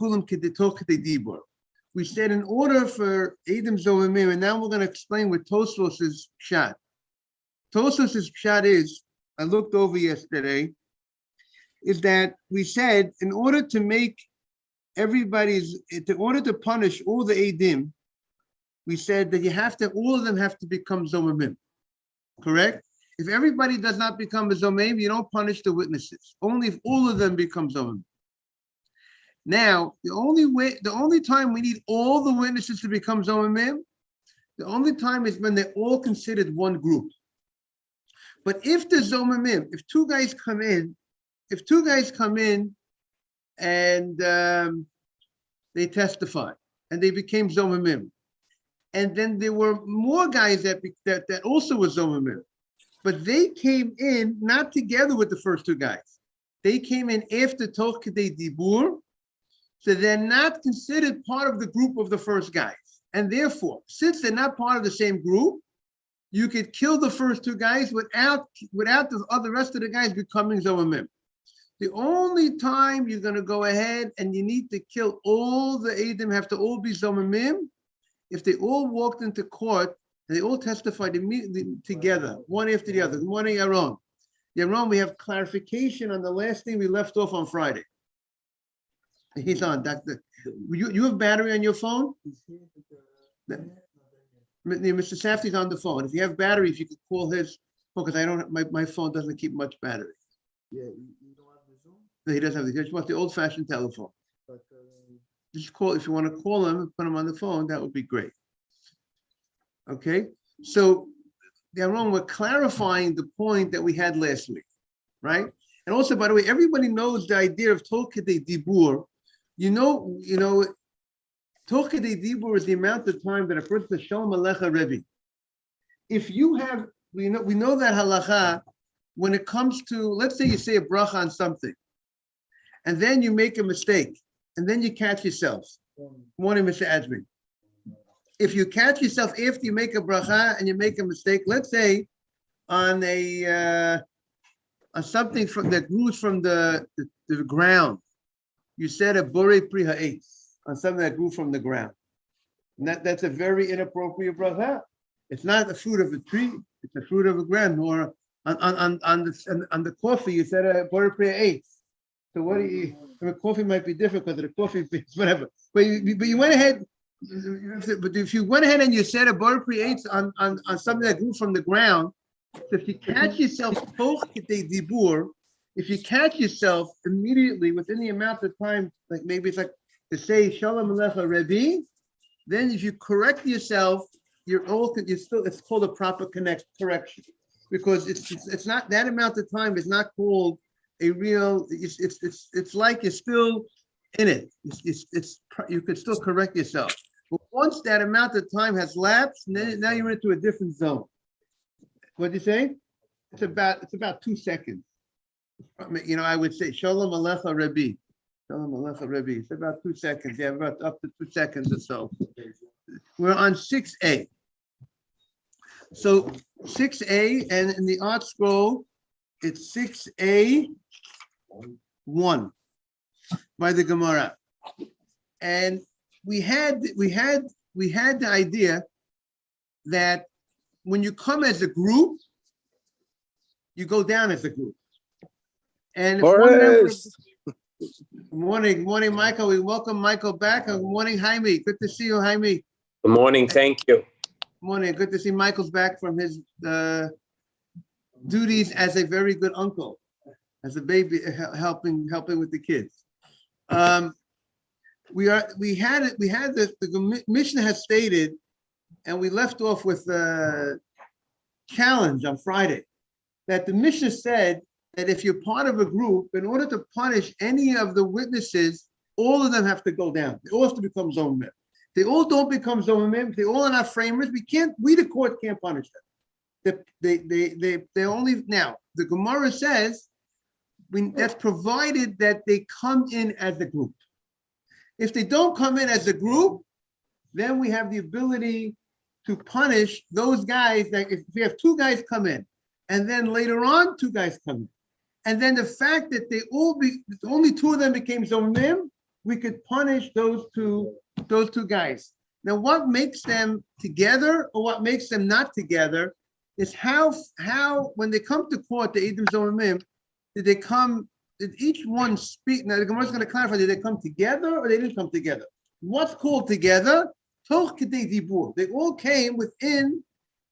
kulam kedei dibur. We said in order for Edom Zomimim, and now we're going to explain what Tosfos' pshat. Tosfos' pshat is, I looked over yesterday, is that we said in order to punish all the Edim, we said that all of them have to become Zomimim. Correct? If everybody does not become a Zomim, you don't punish the witnesses. Only if all of them become Zomim. Now, the only time we need all the witnesses to become Zomimim, the only time is when they're all considered one group. But if the Zomimim, if two guys come in and they testify and they became Zomimim, and then there were more guys that also were Zomimim, but they came in not together with the first two guys. They came in after Toch Kedei Dibur, so they're not considered part of the group of the first guys. And therefore, since they're not part of the same group, you could kill the first two guys without the rest of the guys becoming Zomimim. The only time you're going to go ahead and you need to kill all the Edom, have to all be Zomimim, if they all walked into court and they all testified immediately together, one after the other. Good morning, Yaron. Yaron, we have clarification on the last thing we left off on Friday. He's on, Doctor. You have battery on your phone? Mr. Safdie's on the phone. If you have battery, if you could call his phone, because I don't. My phone doesn't keep much battery. Yeah, you don't have the Zoom? No, he doesn't have the. He just wants the old-fashioned telephone. But, just call if you want to call him, put him on the phone. That would be great. Okay, so Yaron, we're clarifying the point that we had last week, right? And also, by the way, everybody knows the idea of Toch Kedei Dibur. You know, Toch Kedei Dibur is the amount of time that a person says Shalom Alecha Rebbe. If you have, we know that halacha when it comes to, let's say you say a bracha on something, and then you make a mistake, and then you catch yourself. Morning, Mr. Admin. If you catch yourself after you make a bracha and you make a mistake, let's say on something that grows from the ground, you said a borei pri ha'etz on something that grew from the ground. And that's a very inappropriate bracha. It's not the fruit of a tree; it's the fruit of a ground. Or on the coffee, you said a borei pri ha'etz. So what do you? The coffee might be different because of the coffee beans, whatever. But you went ahead. But if you went ahead and you said a borei pri ha'etz on something that grew from the ground, so if you catch yourself Toch Kedei Dibur, if you catch yourself immediately within the amount of time, like maybe it's like to say Shalom Alecha Rebbe, then if you correct yourself, it's called a proper correction, because it's not that amount of time is not called a real. It's like you're still in it. You could still correct yourself, but once that amount of time has lapsed, now you're into a different zone. What do you say? It's about 2 seconds. I would say Shalom Alecha Rebbe. Shalom Alecha Rebbe. It's about 2 seconds. Yeah, about up to 2 seconds or so. We're on 6A. So 6A, and in the art scroll, it's 6A1 by the Gemara. And we had the idea that when you come as a group, you go down as a group. And morning, Michael. We welcome Michael back. Good morning, Jaime. Good to see you, Jaime. Good morning. Thank you. Morning. Good to see Michael's back from his duties as a very good uncle, as a baby, helping with the kids. The Mishnah has stated, and we left off with a challenge on Friday, that the Mishnah said that if you're part of a group, in order to punish any of the witnesses, all of them have to go down. They all have to become Zomim. They all don't become Zomim. They all are not framers. We the court can't punish them. They only, now, the Gemara says, that's provided that they come in as a group. If they don't come in as a group, then we have the ability to punish those guys. That if we have two guys come in, and then later on, two guys come in, and then the fact that only two of them became Zomim, we could punish those two guys. Now, what makes them together or what makes them not together is how when they come to court, the Eidim Zomim, did each one speak? Now, the Gemara is going to clarify, did they come together or they didn't come together? What's called together? Toch Kedei Dibur. They all came within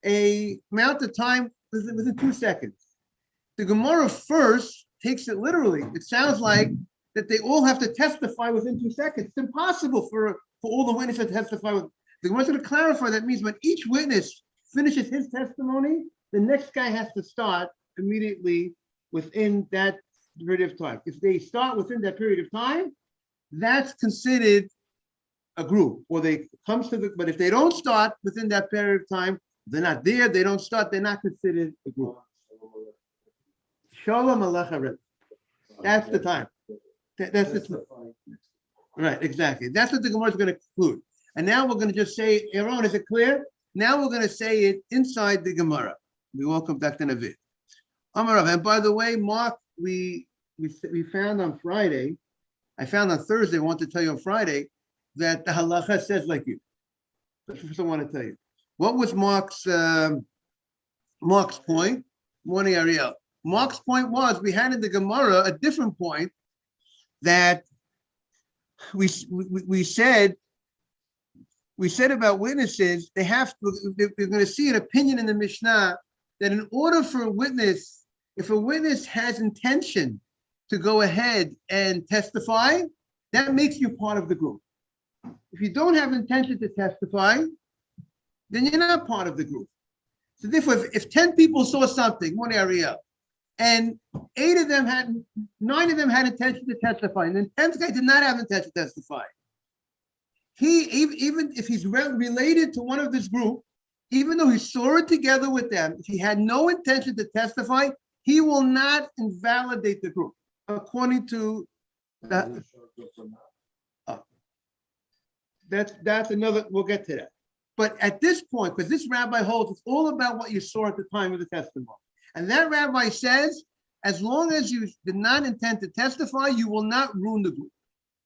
a amount of time, within 2 seconds. The Gemara first takes it literally. It sounds like that they all have to testify within 2 seconds. It's impossible for all the witnesses to testify. The Gemara is going to clarify that means when each witness finishes his testimony, the next guy has to start immediately within that period of time. If they start within that period of time, that's considered a group, or but if they don't start within that period of time, they're not there, they don't start, they're not considered a group. Shalom Aleichem. That's the time. That's the right, exactly. That's what the Gemara is going to conclude. And now we're going to just say, Aaron, is it clear? Now we're going to say it inside the Gemara. We welcome back to Navid. Amarav. And by the way, Mark, we found on Friday, I found on Thursday, I want to tell you on Friday, that the halacha says like you. That's what I want to tell you. What was Mark's point? Morning, Ariel. Mark's point was we had in the Gemara a different point that we said about witnesses. They're going to see an opinion in the Mishnah that in order for a witness, if a witness has intention to go ahead and testify, that makes you part of the group. If you don't have intention to testify, then you're not part of the group. So therefore, if 10 people saw something, one area, and 9 of them had intention to testify, and then 10th guy did not have intention to testify, he, even if he's related to one of this group, even though he saw it together with them, if he had no intention to testify, he will not invalidate the group, according to that. That's another, we'll get to that. But at this point, because this rabbi holds, it's all about what you saw at the time of the testimony. And that rabbi says, as long as you did not intend to testify, you will not ruin the group.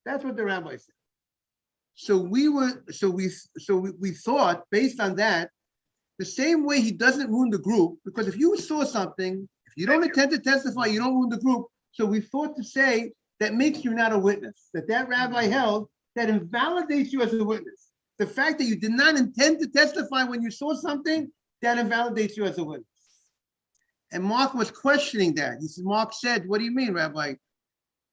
That's what the rabbi said. So we thought, based on that, the same way he doesn't ruin the group, because if you saw something, if you don't intend to testify, you don't ruin the group. So we thought to say that makes you not a witness. That rabbi held that invalidates you as a witness. The fact that you did not intend to testify when you saw something, that invalidates you as a witness. And Mark was questioning that. Mark said, what do you mean, Rabbi?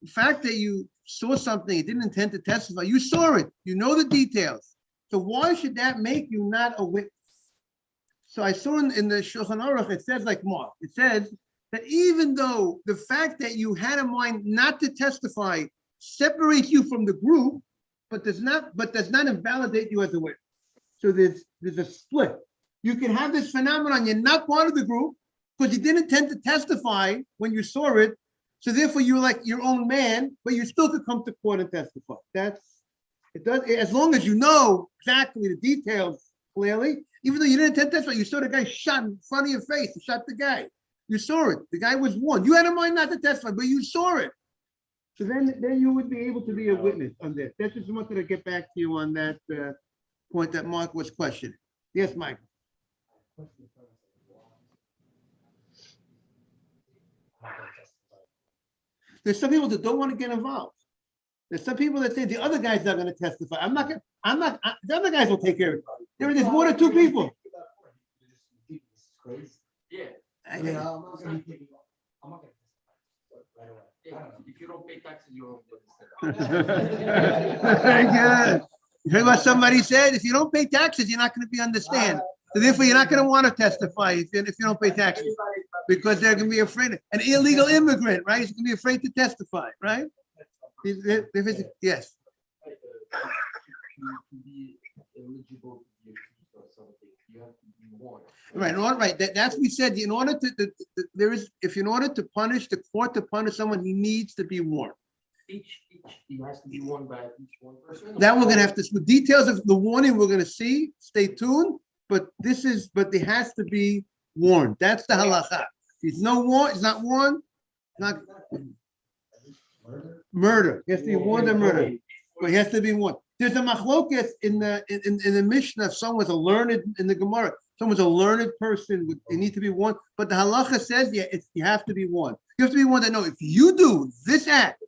The fact that you saw something, you didn't intend to testify, you saw it, you know the details. So why should that make you not a witness? So I saw in the Shulchan Aruch, it says like Mark, it says that even though the fact that you had in mind not to testify separates you from the group, but does not invalidate you as a witness. So there's a split. You can have this phenomenon, you're not part of the group because you didn't intend to testify when you saw it. So therefore you're like your own man, but you still could come to court and testify. As long as you know exactly the details clearly, even though you didn't intend to testify, you saw the guy shot in front of your face, you shot the guy. You saw it. The guy was warned. You had in mind not to testify, but you saw it. So then you would be able to be a witness on this. That's just wanted to get back to you on that point that Mark was questioning. Yes, Mike. There's some people that don't want to get involved. There's some people that say the other guy's not going to testify. The other guys will take care of it. There's 1 or 2 people. Yeah. I'm not gonna Yeah, if you don't pay taxes, you don't get Very good. You heard what somebody said? If you don't pay taxes, you're not going to be on the stand. So therefore, you're not going to want to testify if you don't pay taxes, because they're going to be afraid. An illegal immigrant, right? He's going to be afraid to testify, right? Yes. To be eligible to be accused of something, you have to be warned. Right, right. That's what we said. In order to punish the court to punish someone, he needs to be warned. He has to be warned by each one person. That we're going to have to. The details of the warning we're going to see. Stay tuned. But there has to be warned. That's the halacha. He's not warned. Not murder. Yes, he warned of murder. But he has to be one. There's a machloket in the Mishnah. If someone's a learned in the Gemara, someone's a learned person, you need to be one. But the halacha says, yeah, you have to be one. You have to be one that know if you do this act,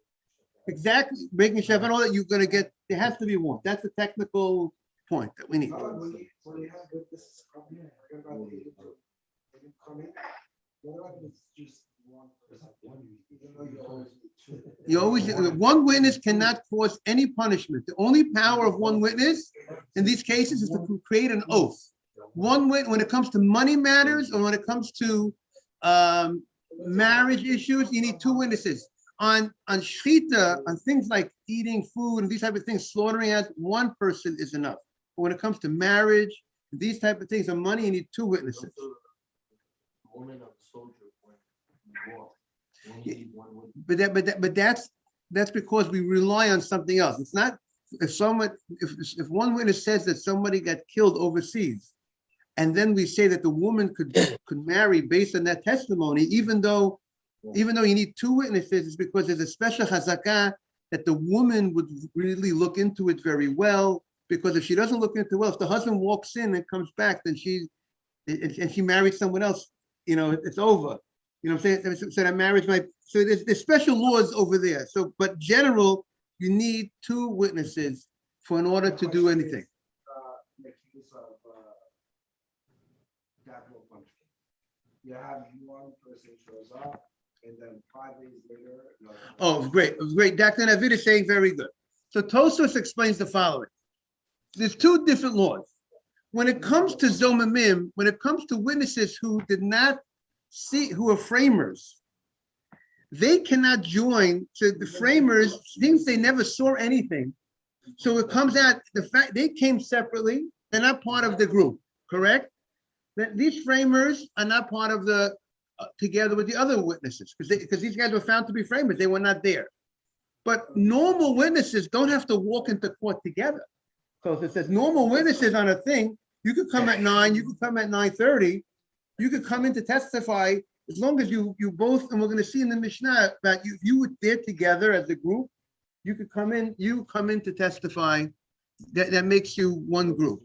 exactly, making Shabbat and all that, you're going to get, there has to be one. That's the technical point that we need. When you have witnesses come in, forget about the other two. When you come in, what about if it's just one person? Even though you always do two. You always, one witness cannot cause any punishment. The only power of one witness in these cases is to create an oath. One witness, when it comes to money matters or when it comes to marriage issues, you need two witnesses. On shchita, on things like eating food and these type of things, slaughtering as one person is enough. But when it comes to marriage, these type of things, on money, you need two witnesses. Woman of soldier when you walk. But that's because we rely on something else. It's not if one witness says that somebody got killed overseas, and then we say that the woman could marry based on that testimony, even though you need two witnesses, it's because there's a special chazakah that the woman would really look into it very well. Because if she doesn't look into it well, if the husband walks in and comes back, then she marries someone else, it's over. You know what I'm saying? So that marriage might, so there's special laws over there. So, but general, you need two witnesses in order to do anything. In the case of capital punishment, you have one person shows up, and then 5 days later. Oh, great. It was great. Dr. Navid is saying very good. So Tosfos explains the following. There's two different laws. When it comes to Zomamim, when it comes to witnesses who did not see, who are framers, they cannot join. So the framers, since they never saw anything, so it comes out, the fact they came separately, they're not part of the group, correct? That these framers are not part of the, together with the other witnesses, because these guys were found to be framers, they were not there. But normal witnesses don't have to walk into court together. So if it says normal witnesses on a thing, you could come at 9, you could come at 9:30, you could come in to testify, as long as you both, and we're going to see in the Mishnah that you were there together as a group, you could come in to testify. That makes you one group.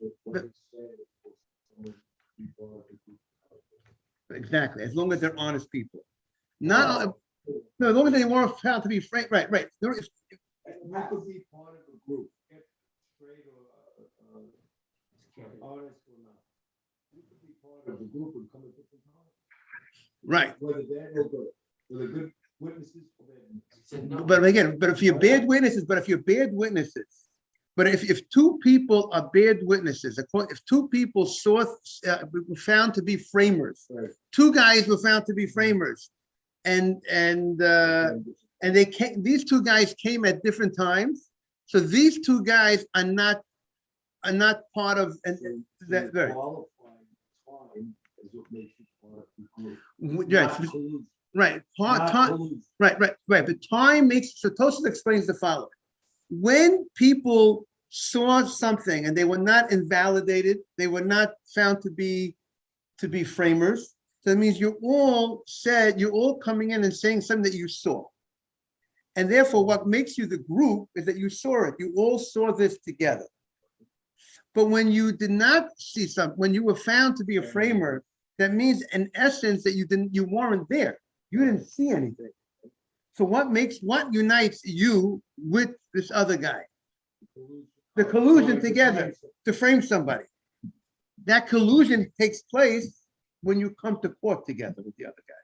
Exactly, as long as they're honest people. Not, no, as long as they weren't found to be frank, right. There is, You could be part of a group, if straight or honest or not. You could be part of a group and come at different times. right. Whether they're good, whether good witnesses or bad. But again, if you're bad witnesses, but if two people are bad witnesses, if two people were found to be framers, Right. two guys were found to be framers, and they came, these two guys came at different times, so these two guys are not part of, and that very Qualifying time is what makes you part of the group. right. Not collusion. Right, Not time, collusion. right. But time makes, so Tosfos explains the following. When people saw something and they were not invalidated, they were not found to be framers, so that means you're all coming in and saying something that you saw. And therefore, what makes you the group is that you saw it. You all saw this together. But when you did not see something, when you were found to be a framer, that means in essence that you weren't there. You didn't see anything. So what unites you with this other guy? The collusion together to frame somebody. That collusion takes place when you come to court together with the other guy.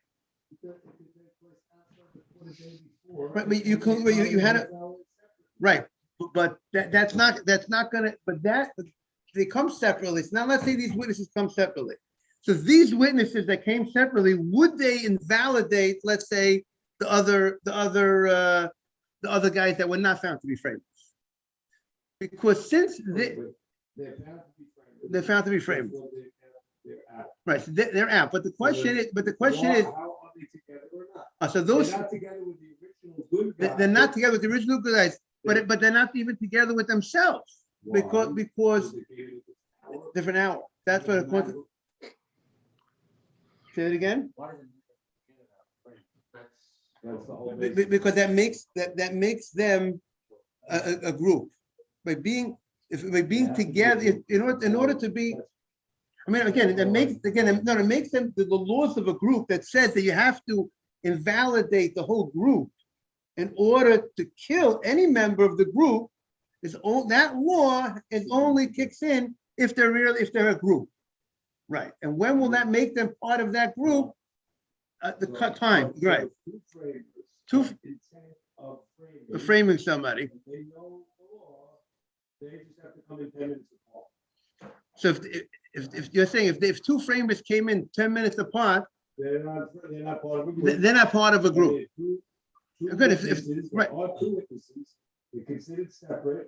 Right, but you had it right, but that's not gonna. But they come separately. It's not, let's say these witnesses come separately. So these witnesses that came separately, would they invalidate, let's say, the other guys that were not found to be framers? Because since they're found to be framers, right? So they're out. But the question is, how are they together or not? So those They're not together with the original good guy. they're not together with the original good guys, but they're not even together with themselves because different hour. That's what the point. Say it again. That's the whole. Because that makes them a group by being together. In order to be, I mean, again, it makes them the laws of a group that says that you have to invalidate the whole group in order to kill any member of the group. That law only kicks in if they're a group, right? And when will that make them part of that group? The cut time, right? Two framing somebody. They know the law, they just have to come in 10 minutes apart. So if you're saying if two framers came in 10 minutes apart, They're not part of a group. they're not part of a group. Two Good, if- witnesses, right. there are two witnesses, they're considered separate,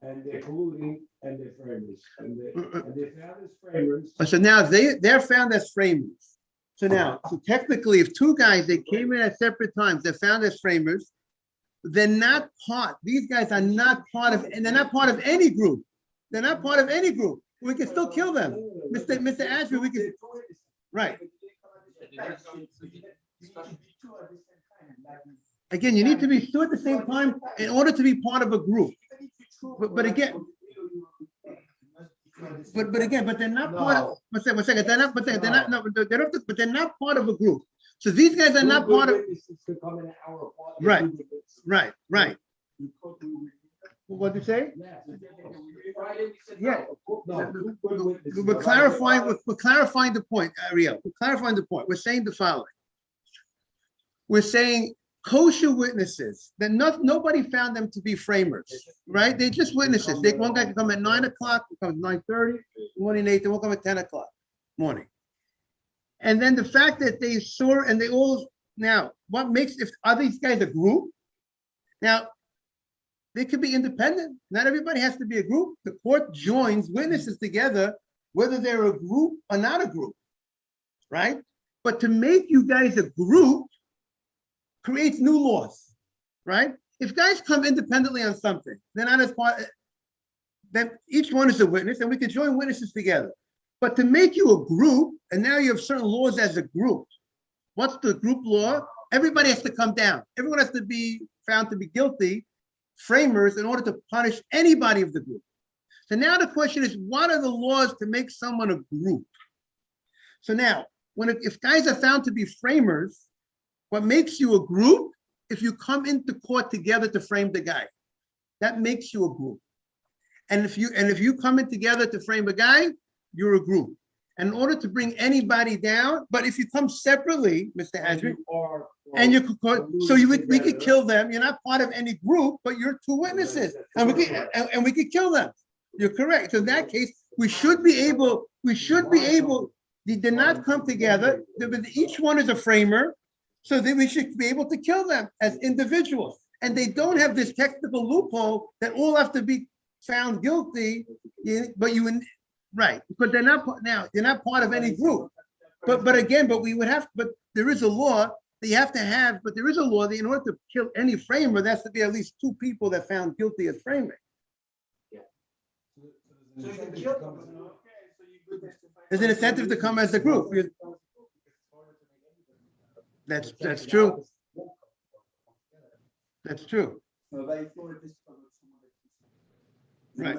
and they're colluding, and they're framers, and they're found as framers. So now they're found as framers. So technically, if two guys, they came in at separate times, they're found as framers, they're not part, these guys are not part of, and they're not part of any group. They're not part of any group. We can still kill them. Mr. Ashby, we can, right. Again, you need to be two at the same time in order to be part of a group. But again, but they're not part of, one second, they're not, no, they don't, but they're not part of a group. So these guys are not part of, right. What did you say? Yeah. We're clarifying the point, Ariel. We're clarifying the point. We're saying the following. We're saying kosher witnesses, that nobody found them to be framers, right? They're just witnesses. One guy can come at 9 o'clock, will come at 9:30, one in 8, they won't come at 10 o'clock morning. And then the fact that they saw, and they all, now, what makes, are these guys a group? Now, they could be independent. Not everybody has to be a group. The court joins witnesses together, whether they're a group or not a group, right? But to make you guys a group creates new laws, right? If guys come independently on something, they're not as part, then each one is a witness and we can join witnesses together. But to make you a group, and now you have certain laws as a group. What's the group law? Everybody has to come down. Everyone has to be found to be guilty, framers, in order to punish anybody of the group. So now the question is, what are the laws to make someone a group? So now, if guys are found to be framers, what makes you a group? If you come into court together to frame the guy, that makes you a group. And if you come in together to frame a guy, you're a group. And in order to bring anybody down, but if you come separately, Mr. Adrian, and you could, so we could kill them. You're not part of any group, but you're two witnesses, and we could kill them. You're correct. So in that case, we should be able. They did not come together. Each one is a framer, so that we should be able to kill them as individuals. And they don't have this technical loophole that all have to be found guilty. Right, but they're not part of any group. But there is a law that you have to have, but there is a law that in order to kill any framer, there has to be at least two people that found guilty as framing. So you can kill them. There's an incentive to come as a group. That's true. That's true. Right.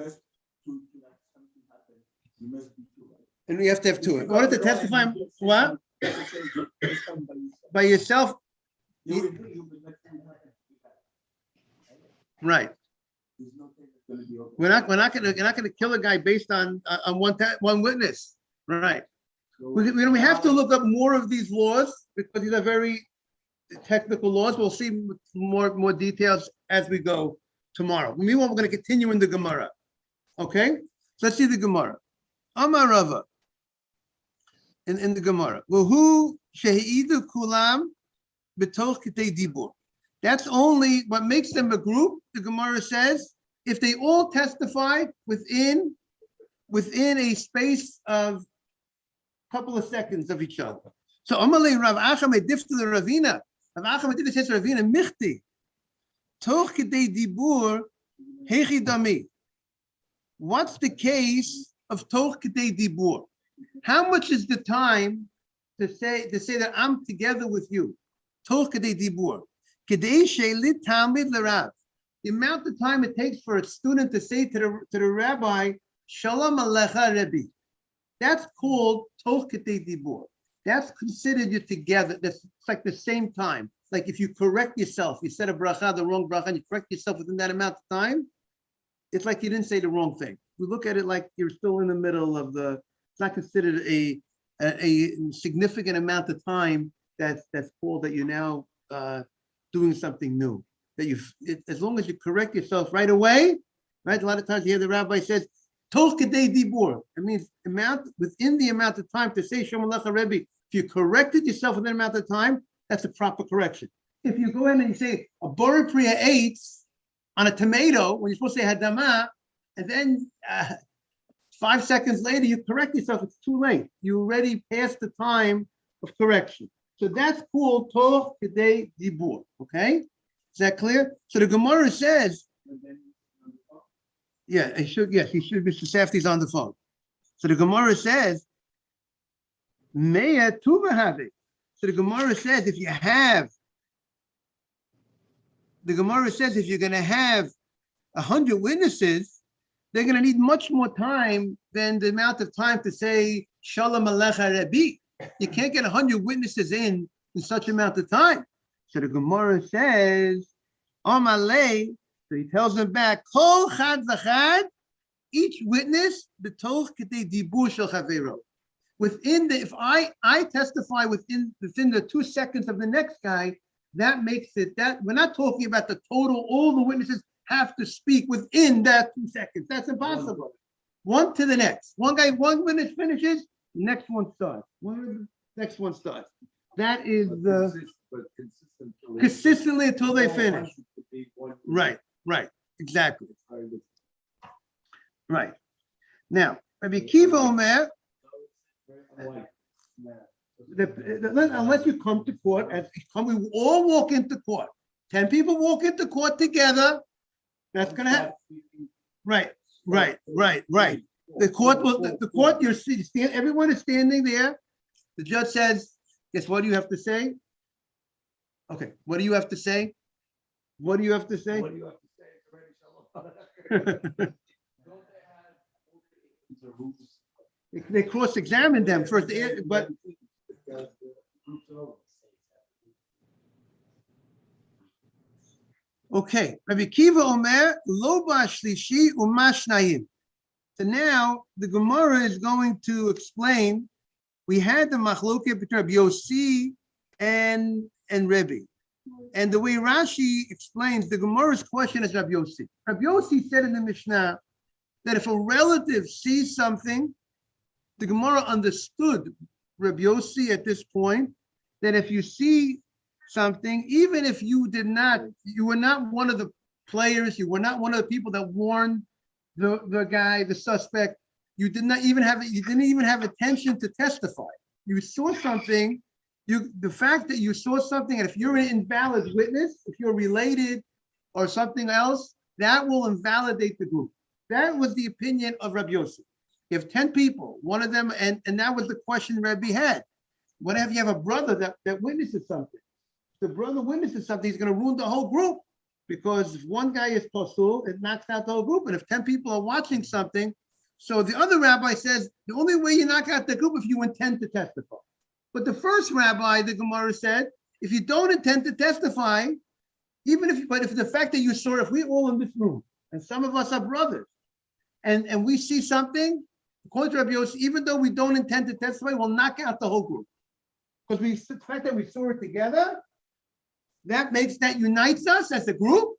And we have to have two. In order to testify, what? By yourself? Right. We're not gonna kill a guy based on one witness. Right. We have to look up more of these laws because these are very technical laws. We'll see more details as we go tomorrow. Meanwhile, we're going to continue in the Gemara. Okay, so let's see the Gemara. Amar Rava in the Gemara. Who shehidu kulam b'toch kitei dibur. That's only what makes them a group. The Gemara says if they all testify within a space of couple of seconds of each other. So Amalei Rav Acham Edifta the Ravina. Rav Acham Edifta says Ravina Michti. Toch Kedei Dibur Hechi Dami. What's the case of Toch Kedei Dibur? How much is the time to say that I'm together with you? Toch Kedei Dibur. Kedei Shelit Talmid L'Rav. the amount of time it takes for a student to say to the rabbi, Shalom Alecha Rebbe. That's called Toch Ketei Dibur. That's considered you together. It's like the same time. Like if you correct yourself, you said a bracha, the wrong bracha, and you correct yourself within that amount of time, it's like you didn't say the wrong thing. We look at it like you're still in the middle of it's not considered a significant amount of time that's called that you're now doing something new. As long as you correct yourself right away, right? A lot of times you hear the rabbi says, Toch Kedei Dibur. It means within the amount of time to say Shalom Alecha Rebbe. If you corrected yourself within an amount of time, that's a proper correction. If you go in and you say a borei pri ha'etz on a tomato when you're supposed to say hadama, and then 5 seconds later you correct yourself, it's too late. You already passed the time of correction. So that's called Toch Kedei Dibur. Okay, is that clear? So the Gemara says. Yeah, he should. Yes, he should. Mr. Safdie's on the phone. So the Gemara says, "Meya tuva have it." So the Gemara says, if you're going to have 100 witnesses, they're going to need much more time than the amount of time to say Shalom Alecha Rebbe. You can't get 100 witnesses in such amount of time. So the Gemara says, Amalei. So he tells them back, Kol chad v'chad, each witness, the toch ketei dibur shel chaveiro. If I testify within the 2 seconds of the next guy, that makes it that we're not talking about the total, all the witnesses have to speak within that 2 seconds. That's impossible. One to the next. One witness finishes, the next one starts. Next one starts. That is consistently until they finish. Right, exactly. Right. Now, Rabbi Kiva Omer, unless you come to court, we all walk into court. 10 people walk into court together. That's going to happen. Right. The court, everyone is standing there. The judge says, guess what do you have to say? Okay, what do you have to say? What do you have to say? They cross-examined them first, but okay. Rabbi Kiva Omer lo ba'shlishi u'mashnayim. So now the Gemara is going to explain. We had the machloket between Rabbi Yossi and Rebbe. And the way Rashi explains the Gemara's question is Rabbi Yossi. Rabbi Yossi said in the Mishnah that if a relative sees something, the Gemara understood Rabbi Yossi at this point, that if you see something, even if you were not one of the players, you were not one of the people that warned the guy, the suspect, you didn't even have attention to testify. You saw something. The fact that you saw something, and if you're an invalid witness, if you're related or something else, that will invalidate the group. That was the opinion of Rabbi Yossi. You have 10 people, one of them, and that was the question Rabbi had. What if you have a brother that witnesses something? If the brother witnesses something, he's going to ruin the whole group, because if one guy is pasul, it knocks out the whole group. And if 10 people are watching something, so the other rabbi says, the only way you knock out the group if you intend to testify. But the first rabbi, the Gemara said, if you don't intend to testify, if the fact that you saw, if we're all in this room, and some of us are brothers, and we see something, according to Rabbi Yossi, even though we don't intend to testify, we'll knock out the whole group. Because the fact that we saw it together, that unites us as a group.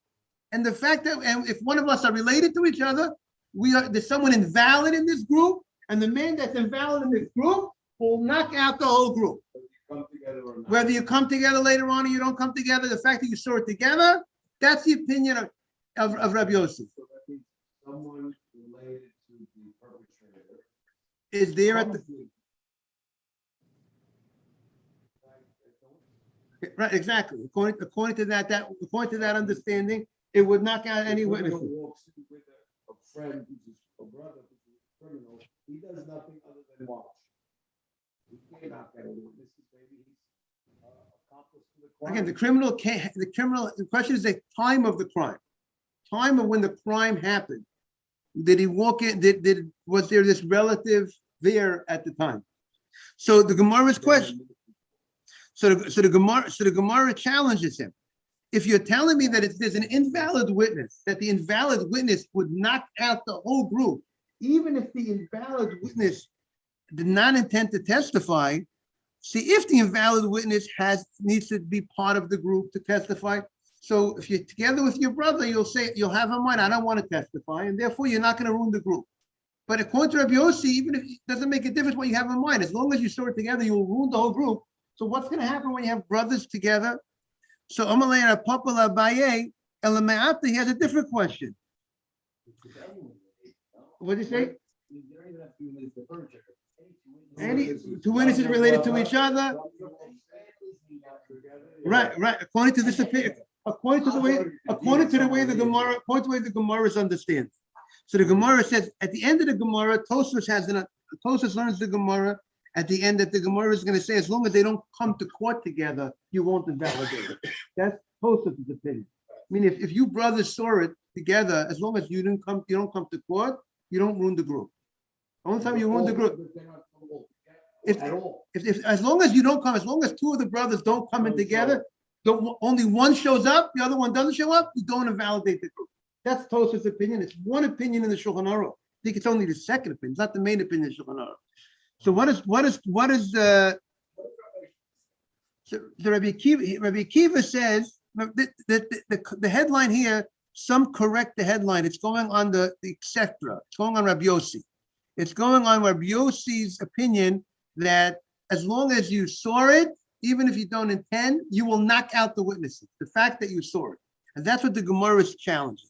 And the fact that if one of us are related to each other, there's someone invalid in this group, and the man that's invalid in this group will knock out the whole group. Whether you come together later on or you don't come together, the fact that you saw it together, that's the opinion of Rabbi Yossi. So that means someone related to the perpetrator is there at the right, exactly. According to that understanding, it would knock out any witnesses. Walks in with a friend who's a brother who's a criminal, he does nothing other than watch. He can't knock out any witnesses. Maybe he's accomplice to the crime. Again, the question is the time of the crime. time of when the crime happened, did he walk in? Was there this relative there at the time? So the Gemara's question. So the Gemara challenges him. If you're telling me that if there's an invalid witness, that the invalid witness would knock out the whole group, even if the invalid witness did not intend to testify, see if the invalid witness needs to be part of the group to testify. So if you're together with your brother, you'll have in mind, I don't want to testify, and therefore you're not going to ruin the group. But according to Rabbi Yossi, even if it doesn't make a difference what you have in mind, as long as you saw it together, you will ruin the whole group. So what's going to happen when you have brothers together? So Amalei Rapapala Abaye, Elameata, he has a different question. What did he say? Any two witnesses related to each other? Right. According to this opinion, according to the way the Gemara understands. So the Gemara says at the end of the Gemara, Tosfos learns the Gemara at the end that the Gemara is going to say, as long as they don't come to court together, you won't invalidate it. That's Tosfos' opinion. I mean, if you brothers saw it together, as long as you don't come to court, you don't ruin the group. The only time you ruin the group. If as long as you don't come, as long as two of the brothers don't come in together, only one shows up, the other one doesn't show up, you don't invalidate the group. That's Tosfos' opinion. It's one opinion in the Shulchan Aruch. I think it's only the second opinion. It's not the main opinion in the Shulchan Aruch. So so Rabbi Akiva says the headline here, some correct the headline. It's going on the etc. It's going on Rabbi Yossi. It's going on Rabbi Yossi's opinion that as long as you saw it, even if you don't intend, you will knock out the witnesses. The fact that you saw it. And that's what the Gemara is challenging.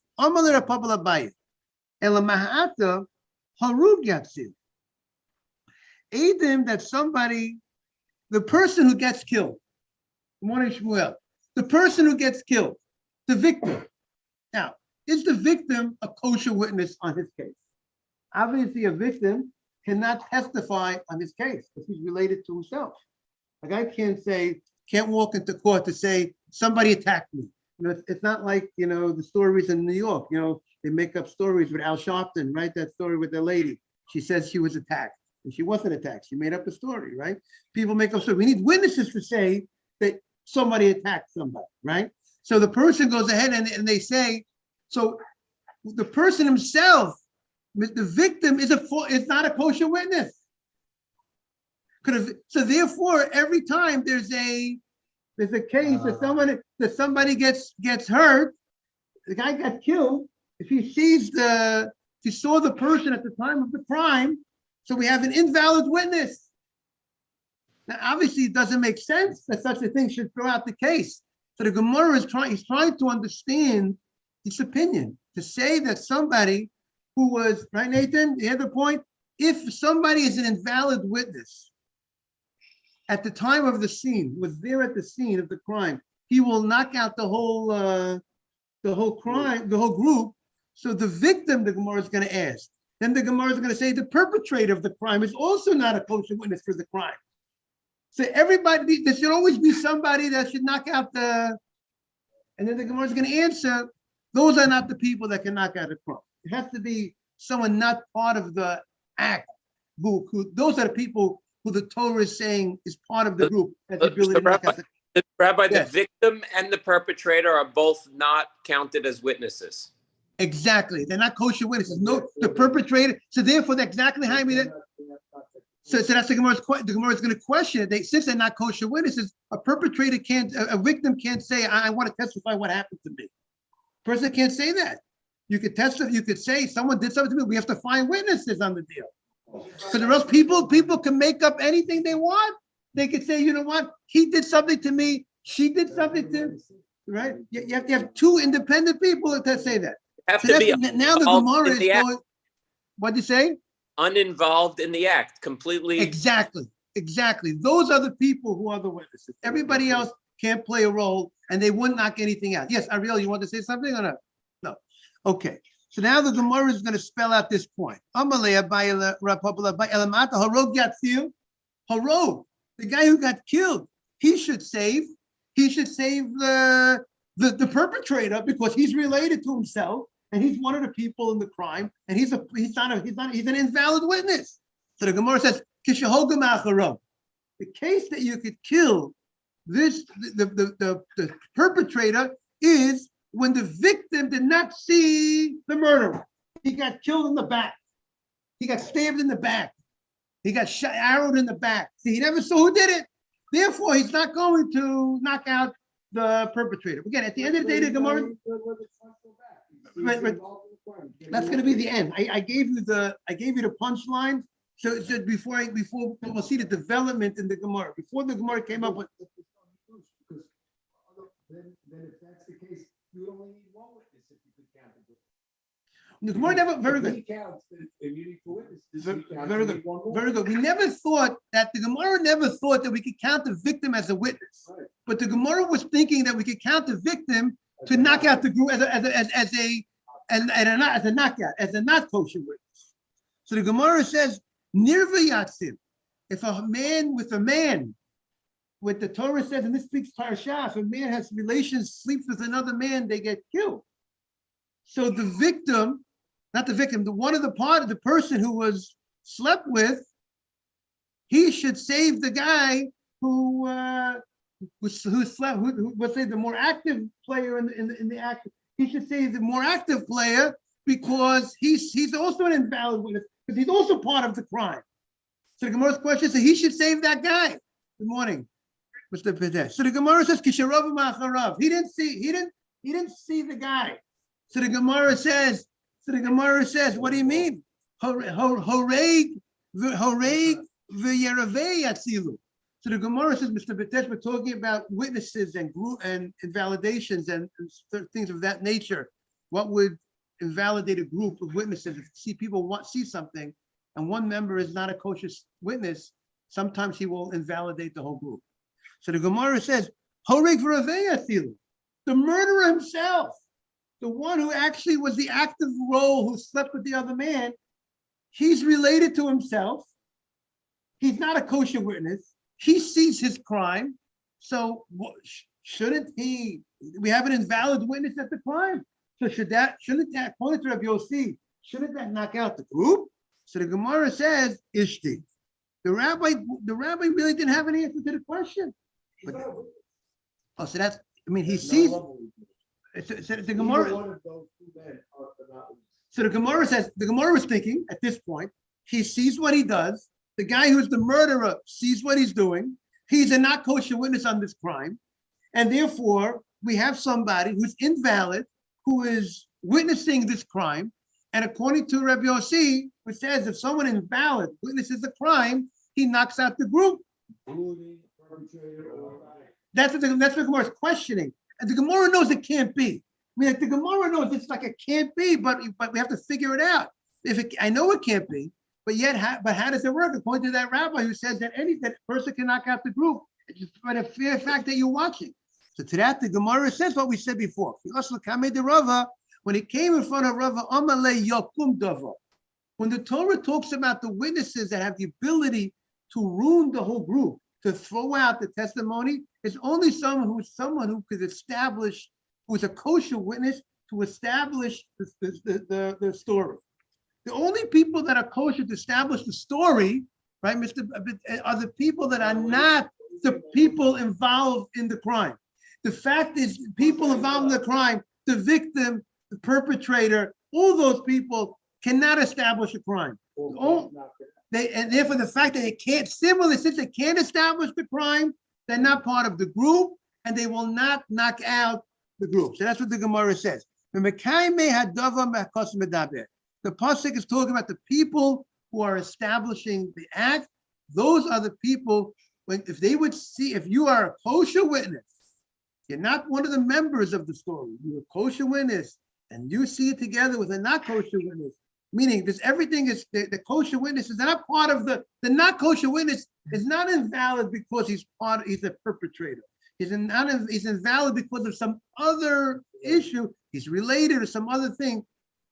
Edim that somebody, the person who gets killed, the person who gets killed, the victim. Now, is the victim a kosher witness on his case? Obviously, a victim cannot testify on his case because he's related to himself. Like I can't walk into court to say somebody attacked me. It's not like, the stories in New York, they make up stories with Al Sharpton, right? That story with the lady. She says she was attacked and she wasn't attacked. She made up a story, right? People make up stories. We need witnesses to say that somebody attacked somebody, right? So the person goes ahead and they say, so the person himself, the victim is not a kosher witness. So therefore, every time there's a case that somebody gets hurt, the guy got killed. If he saw the person at the time of the crime, so we have an invalid witness. Now, obviously, it doesn't make sense that such a thing should throw out the case. So the Gemara he's trying to understand his opinion, to say that somebody who was, right, Nathan, you had the point? If somebody is an invalid witness at the time of the scene, was there at the scene of the crime, he will knock out the whole group. So the victim, the Gemara is going to ask. Then the Gemara is going to say the perpetrator of the crime is also not a kosher witness for the crime. So everybody, there should always be somebody that should knock out and then the Gemara is going to answer, those are not the people that can knock out a crime. It has to be someone not part of the act. Those are the people who the Torah is saying is part of the group. Rabbi, yes. The victim and the perpetrator are both not counted as witnesses. Exactly. They're not kosher witnesses. No, the perpetrator. So therefore, that's exactly how I mean it. So that's the Gemara's question. The Gemara is going to question it. Since they're not kosher witnesses, a victim can't say, I want to testify what happened to me. Person can't say that. You could testify, you could say someone did something to me. We have to find witnesses on the deal. Because or else people can make up anything they want. They could say, you know what? He did something to me. She did something to me. Right? You have to have two independent people that say that. Have to be now the Gemara is going. What'd you say? Uninvolved in the act, completely. Exactly. Those are the people who are the witnesses. Everybody else can't play a role, and they wouldn't knock anything out. Yes, Ariel, you want to say something or not? No. Okay. So now the Gemara is going to spell out this point. The guy who got killed, he should save the perpetrator because he's related to himself. and he's one of the people in the crime, and he's an invalid witness. So the Gemara says, "Kishahogam acharav." The case that you could kill the perpetrator is when the victim did not see the murderer. He got killed in the back. He got stabbed in the back. He got arrowed in the back. See, he never saw who did it. Therefore, he's not going to knock out the perpetrator. Again, at the end of the day, the Gemara. That's going to be the end. I gave you the punchline. So before we'll see the development in the Gemara. Before the Gemara came up with. Then if that's the case, you only need one witness if you could count it. The Gemara never, very good. He counts, then you need four witnesses. Very good. Very good. We never thought that the Gemara never thought that we could count the victim as a witness. Right. But the Gemara was thinking that we could count the victim to knock out the group as a knockout, as a not kosher witness. So the Gemara says, Nirva Yatsim, if a man, what the Torah says, and this speaks Parashah, if a man has relations, sleeps with another man, they get killed. So the victim, not the victim, the person who was slept with, he should save the guy who slept, who let's say the more active player in the act. He should save the more active player because he's also an invalid witness, because he's also part of the crime. So the Gemara's question is, he should save that guy. Good morning, Mr. Pedesh. So the Gemara says, Kisharov Macharav. He didn't see the guy. So the Gemara says, what do you mean? Horeg v'yeravei atzilu. So the Gemara says, Mr. Pedesh, we're talking about witnesses and group and invalidations and things of that nature. What would invalidate a group of witnesses? If people see something, and one member is not a kosher witness, sometimes he will invalidate the whole group. So the Gemara says, Horeg v'yeravei atzilu. The murderer himself, the one who actually was the active role, who slept with the other man, he's related to himself. He's not a kosher witness. He sees his crime. So shouldn't he, we have an invalid witness at the crime. So shouldn't that, according to Rabbi Yossi, shouldn't that knock out the group? So the Gemara says, Ishti. The rabbi really didn't have an answer to the question. But, so that's, he sees. So the Gemara. So the Gemara says, the Gemara was thinking at this point, he sees what he does. The guy who's the murderer sees what he's doing. He's a not kosher witness on this crime. And therefore, we have somebody who's invalid, who is witnessing this crime. And according to Rabbi Yossi, which says if someone invalid witnesses a crime, he knocks out the group. That's what the Gemara is questioning. And the Gemara knows it can't be. The Gemara knows it's like it can't be, but we have to figure it out. I know it can't be, but how does it work? According to that rabbi who says that that person can knock out the group, by the fair fact that you're watching. So to that, the Gemara says what we said before. When it came in front of Rava, when the Torah talks about the witnesses that have the ability to ruin the whole group, to throw out the testimony, it's only someone who could establish, who's a kosher witness, to establish the story. The only people that are kosher to establish the story, right, are the people that are not the people involved in the crime. The fact is, people involved in the crime, the victim, the perpetrator, all those people cannot establish a crime. And therefore, the fact that they can't, similarly, since they can't establish the crime, they're not part of the group, and they will not knock out the group. So that's what the Gemara says. The pasuk is talking about the people who are establishing the act. Those are the people, if they would see, if you are a kosher witness, you're not one of the members of the story, you're a kosher witness, and you see it together with a not kosher witness, meaning this everything is, the kosher witness is not part of the not kosher witness is not invalid because he's a perpetrator. He's invalid because of some other issue. He's related to some other thing.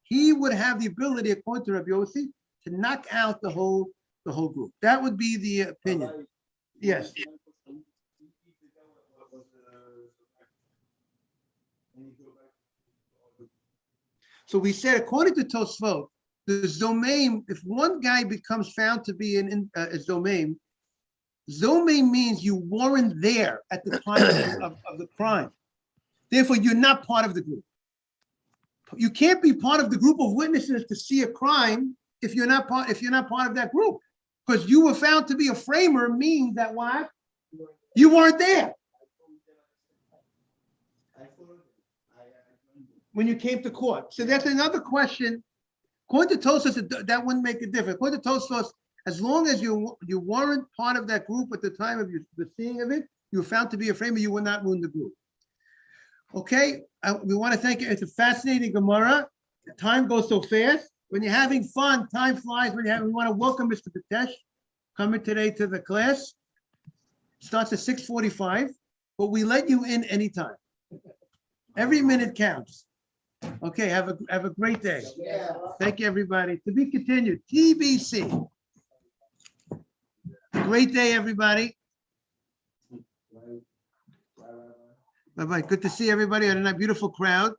He would have the ability, according to Rabbi Yossi, to knock out the whole group. That would be the opinion. Yes. So we said, according to Tosfot, the Zomaim, if one guy becomes found to be a Zomaim, Zomaim means you weren't there at the time of the crime. Therefore, you're not part of the group. You can't be part of the group of witnesses to see a crime if you're not part of that group. Because you were found to be a framer means that what? You weren't there when you came to court. So that's another question. According to Tosfos, that wouldn't make a difference. According to Tosfos, as long as you weren't part of that group at the time of the seeing of it, you were found to be a framer, you will not ruin the group. Okay, we want to thank you. It's a fascinating Gemara. Time goes so fast. When you're having fun, time flies. We want to welcome Mr. Patesh coming today to the class. Starts at 6:45, but we let you in anytime. Every minute counts. Okay, have a great day. Yeah. Thank you, everybody. To be continued, TBC. Great day, everybody. Bye-bye. Good to see everybody and a beautiful crowd.